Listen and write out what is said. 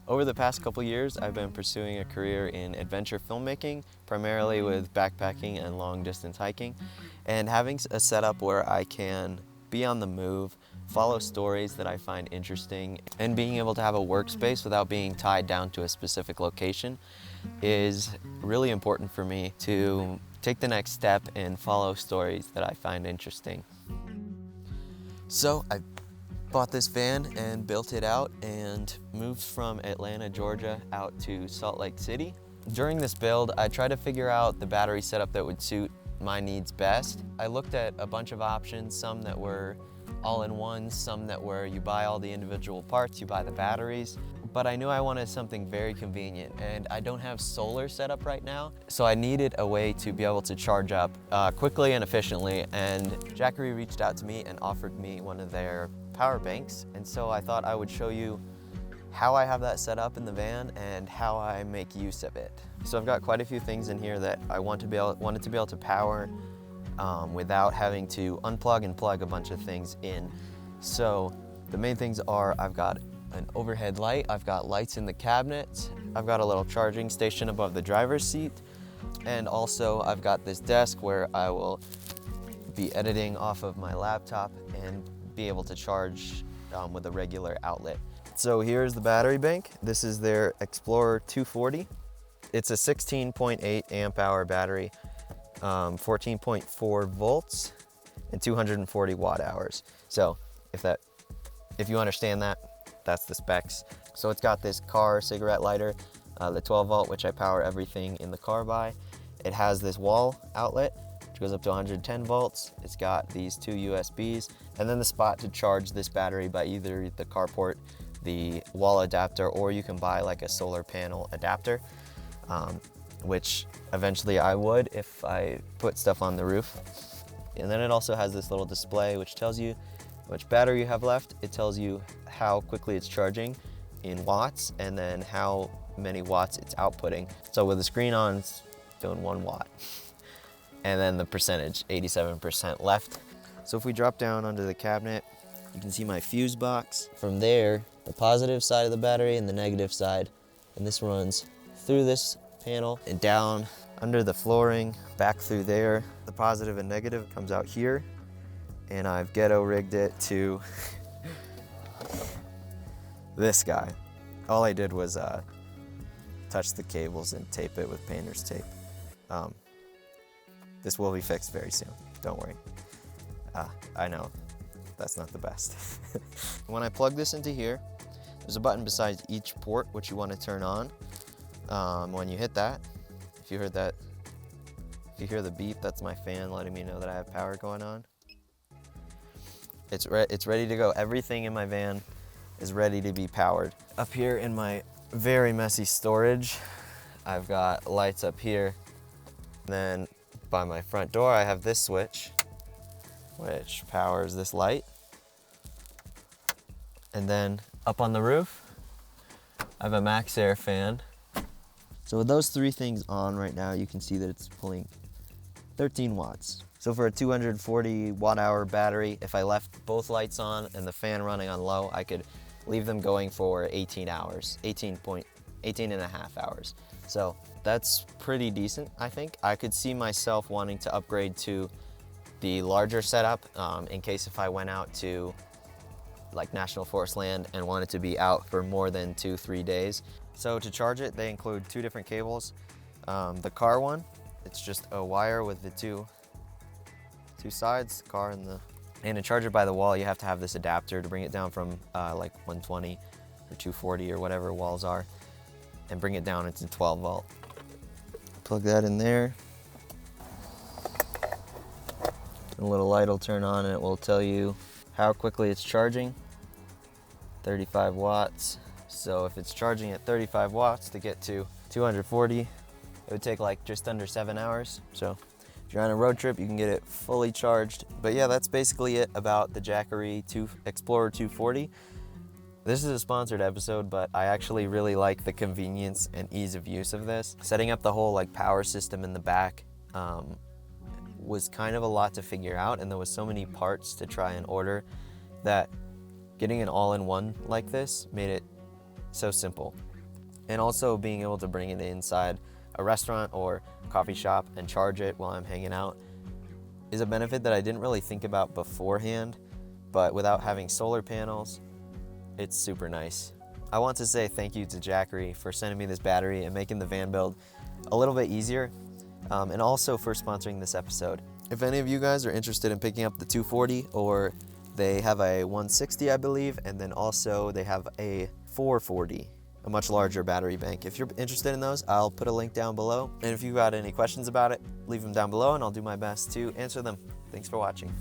Over the past couple years, I've been pursuing a career in adventure filmmaking, primarily with backpacking and long distance hiking, and having a setup where I can be on the move, follow stories that I find interesting, and being able to have a workspace without being tied down to a specific location is really important for me to take the next step and follow stories that I find interesting. So I bought this van and built it out and moved from Atlanta, Georgia out to Salt Lake City. During this build, I tried to figure out the battery setup that would suit my needs best. I looked at a bunch of options, some that were all-in-one, some that were you buy all the individual parts, you buy the batteries. But I knew I wanted something very convenient, and I don't have solar set up right now, so I needed a way to be able to charge up quickly and efficiently, and Jackery reached out to me and offered me one of their power banks, and so I thought I would show you how I have that set up in the van and how I make use of it. So I've got quite a few things in here that I wanted to be able to power without having to unplug and plug a bunch of things in. So the main things are I've got an overhead light, I've got lights in the cabinet, I've got a little charging station above the driver's seat, and also I've got this desk where I will be editing off of my laptop and be able to charge with a regular outlet. So here's the battery bank. This is their Explorer 240. It's a 16.8 amp hour battery, 14.4 volts, and 240 watt hours. So if you understand that, that's the specs. So it's got this car cigarette lighter, the 12 volt, which I power everything in the car by. It has this wall outlet, which goes up to 110 volts. It's got these two USBs, and then the spot to charge this battery by either the carport, the wall adapter, or you can buy like a solar panel adapter, which eventually I would if I put stuff on the roof. And then it also has this little display which tells you which battery you have left. It tells you how quickly it's charging in watts, and then how many watts it's outputting. So with the screen on, it's doing 1 watt. And then the percentage, 87% left. So if we drop down under the cabinet, you can see my fuse box. From there, the positive side of the battery and the negative side. And this runs through this panel and down under the flooring, back through there. The positive and negative comes out here. And I've ghetto rigged it to this guy. All I did was touch the cables and tape it with painter's tape. This will be fixed very soon, don't worry. I know, that's not the best. When I plug this into here, there's a button beside each port which you want to turn on. When you hit that, if you hear the beep, that's my fan letting me know that I have power going on. It's ready to go. Everything in my van is ready to be powered. Up here in my very messy storage, I've got lights up here. Then by my front door, I have this switch, which powers this light. And then up on the roof, I have a Max Air fan. So with those three things on right now, you can see that it's pulling 13 watts. So for a 240 watt hour battery, if I left both lights on and the fan running on low, I could leave them going for 18 hours, 18 and a half hours. So that's pretty decent, I think. I could see myself wanting to upgrade to the larger setup in case if I went out to like National Forest land and wanted to be out for more than 2-3 days. So to charge it, they include 2 different cables. The car one, it's just a wire with the two sides, the car and to charge it by the wall, you have to have this adapter to bring it down from like 120 or 240 or whatever walls are, and bring it down into 12 volt. Plug that in there. A little light will turn on and it will tell you how quickly it's charging. 35 watts. So if it's charging at 35 watts to get to 240, it would take like just under 7 hours. So if you're on a road trip, you can get it fully charged. But yeah, that's basically it about the Jackery Explorer 240. This is a sponsored episode, but I actually really like the convenience and ease of use of this. Setting up the whole like power system in the back was kind of a lot to figure out, and there was so many parts to try and order that getting an all-in-one like this made it so simple. and also being able to bring it inside a restaurant or coffee shop and charge it while I'm hanging out is a benefit that I didn't really think about beforehand, but without having solar panels, it's super nice. I want to say thank you to Jackery for sending me this battery and making the van build a little bit easier, and also for sponsoring this episode. If any of you guys are interested in picking up the 240, or they have a 160, I believe, and then also they have a 440, a much larger battery bank. If you're interested in those, I'll put a link down below. And if you got any questions about it, leave them down below and I'll do my best to answer them. Thanks for watching.